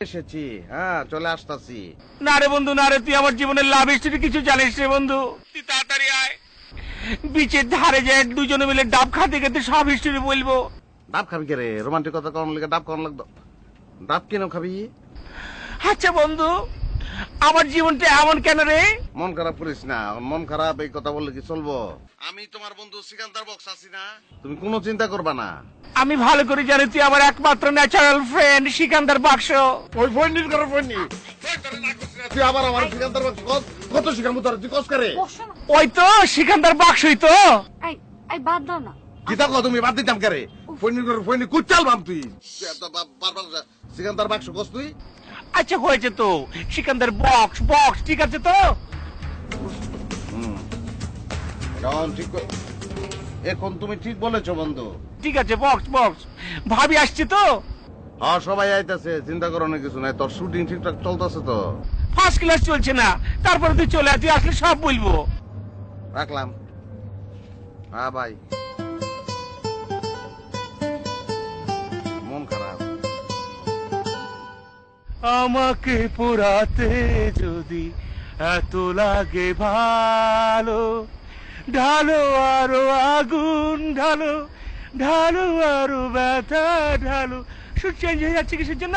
এসেছি, হ্যাঁ চলে আসতাছি। না রে বন্ধু, না রে, তুই আমার জীবনের লাভ হিস্ট্রি কিছু জানিস রে বন্ধু। তুই তাড়াতাড়ি আয়, বিচের ধারে যায় দুজনে মিলে ডাব খাতে খেতে সব হিস্ট্রি বলবো। ডাব খাবি কে রে? রোমান্টিক কথা কম লেগে ডাব কম লাগতো। ডাব কেন খাবি? আচ্ছা বন্ধু, আমার জীবনটা এমন কেন রে? মন খারাপ করিস না, মন খারাপ এই কথা বললে কি চলবো? আমি তোমার বন্ধু সিকান্দার বক্স আছি না, তুমি কোনো চিন্তা করবা না। আমি ভালো করে জানি তুই আমার একমাত্র ন্যাচারাল ফ্রেন্ড সিকান্দার বাক্স। ওই ফোননির করে ফোননি তুই আবার আমার সিকান্দার বক্স কত শিখামু তোর, তুই কস করে? ওই তো সিকান্দার বাক্সই তো। এই এই বাদ দাও না। কি থাকো তুমি বাদ দিতাম কে? ফোননির করে ফোননি কুচাল বাম তুই বারবার সিকান্দার বাক্স কস তুই। আচ্ছা হয়েছে তো, সিকান্দার বক্স বক্স ঠিক আছে তো। এখন তুমি ঠিক বলেছো বন্ধু। ঠিক আছে বক্স বক্স। ভাবি আসছে তো? হ্যাঁ সবাই আইতাছে, চিন্তা করো না কিছু নাই। তোর শুটিং ঠিকঠাক চলতেছে তো? ফার্স্ট ক্লাস চলছে না, তারপরে তুই চলে আয়, তুই আসলে সব বলবো। রাখলাম। হ্যাঁ ভাই, মন খারাপ। আমাকে পোড়াতে যদি এত লাগে ভালো, ঢালো আরো আগুন ঢালো, ঢালো আরো ব্যথা ঢালো। শুট চেঞ্জ হয়ে যাচ্ছে কিসের জন্য?